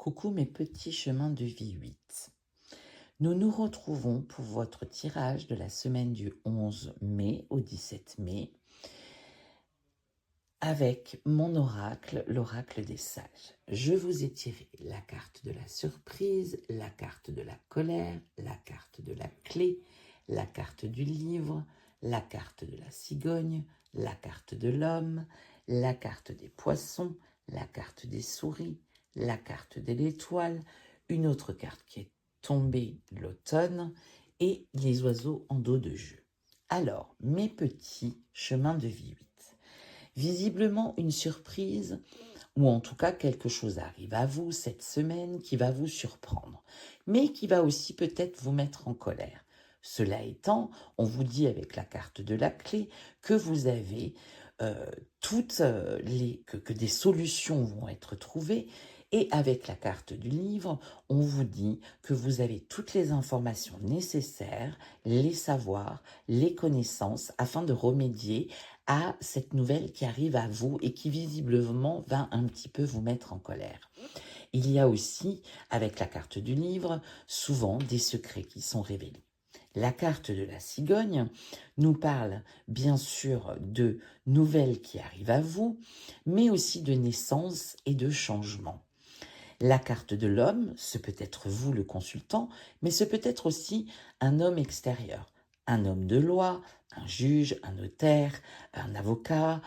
Coucou mes petits chemins de vie 8. Nous nous retrouvons pour votre tirage de la semaine du 11 mai au 17 mai avec mon oracle, l'oracle des sages. Je vous ai tiré la carte de la surprise, la carte de la colère, la carte de la clé, la carte du livre, la carte de la cigogne, la carte de l'homme, la carte des poissons, la carte des souris, la carte de l'étoile, une autre carte qui est tombée, l'automne, et les oiseaux en dos de jeu. Alors, mes petits chemins de vie 8. Visiblement une surprise, ou en tout cas quelque chose arrive à vous cette semaine qui va vous surprendre, mais qui va aussi peut-être vous mettre en colère. Cela étant, on vous dit avec la carte de la clé que vous avez que des solutions vont être trouvées, et avec la carte du livre, on vous dit que vous avez toutes les informations nécessaires, les savoirs, les connaissances afin de remédier à cette nouvelle qui arrive à vous et qui visiblement va un petit peu vous mettre en colère. Il y a aussi, avec la carte du livre, souvent des secrets qui sont révélés. La carte de la cigogne nous parle bien sûr de nouvelles qui arrivent à vous, mais aussi de naissance et de changement. La carte de l'homme, ce peut être vous le consultant, mais ce peut être aussi un homme extérieur, un homme de loi, un juge, un notaire, un avocat,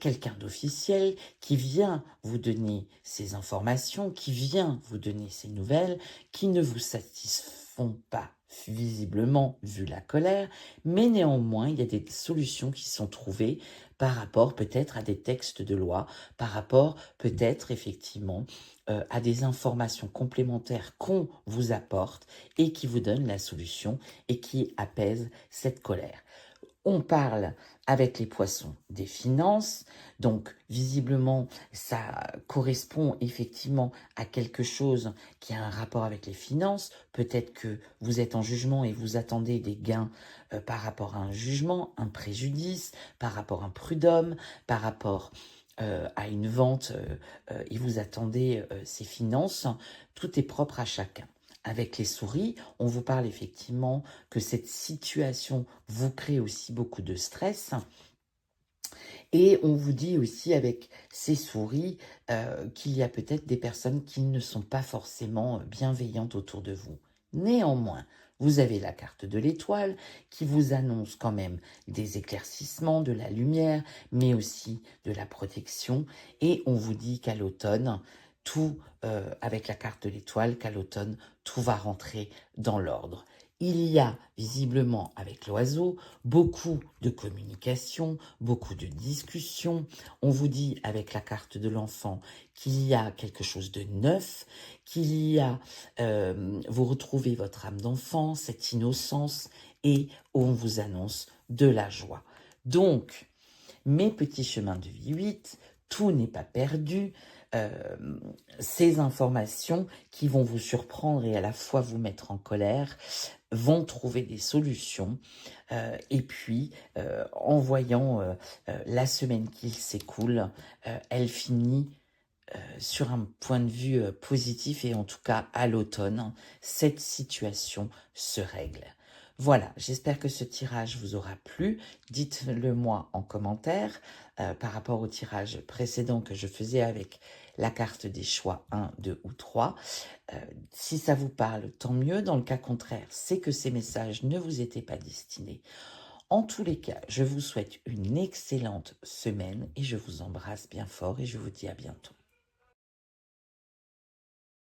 quelqu'un d'officiel qui vient vous donner ces informations, qui vient vous donner ces nouvelles, qui ne vous satisfont pas visiblement vu la colère, mais néanmoins il y a des solutions qui sont trouvées par rapport peut-être à des textes de loi, par rapport peut-être effectivement à des informations complémentaires qu'on vous apporte et qui vous donnent la solution et qui apaisent cette colère. On parle avec les poissons des finances, donc visiblement ça correspond effectivement à quelque chose qui a un rapport avec les finances. Peut-être que vous êtes en jugement et vous attendez des gains par rapport à un jugement, un préjudice, par rapport à un prud'homme, par rapport à une vente et vous attendez ces finances. Tout est propre à chacun. Avec les souris, on vous parle effectivement que cette situation vous crée aussi beaucoup de stress. Et on vous dit aussi avec ces souris qu'il y a peut-être des personnes qui ne sont pas forcément bienveillantes autour de vous. Néanmoins, vous avez la carte de l'étoile qui vous annonce quand même des éclaircissements, de la lumière, mais aussi de la protection. Et on vous dit qu'à l'automne, avec la carte de l'étoile, qu'à l'automne, tout va rentrer dans l'ordre. Il y a visiblement avec l'oiseau beaucoup de communication, beaucoup de discussions. On vous dit avec la carte de l'enfant qu'il y a quelque chose de neuf, qu'il y a, vous retrouvez votre âme d'enfant, cette innocence, et on vous annonce de la joie. Donc, mes petits chemins de vie 8, tout n'est pas perdu. Ces informations qui vont vous surprendre et à la fois vous mettre en colère vont trouver des solutions. Et puis, en voyant la semaine qui s'écoule, elle finit sur un point de vue positif et en tout cas à l'automne, cette situation se règle. Voilà, j'espère que ce tirage vous aura plu. Dites-le moi en commentaire par rapport au tirage précédent que je faisais avec la carte des choix 1, 2 ou 3. Si ça vous parle, tant mieux. Dans le cas contraire, c'est que ces messages ne vous étaient pas destinés. En tous les cas, je vous souhaite une excellente semaine et je vous embrasse bien fort et je vous dis à bientôt.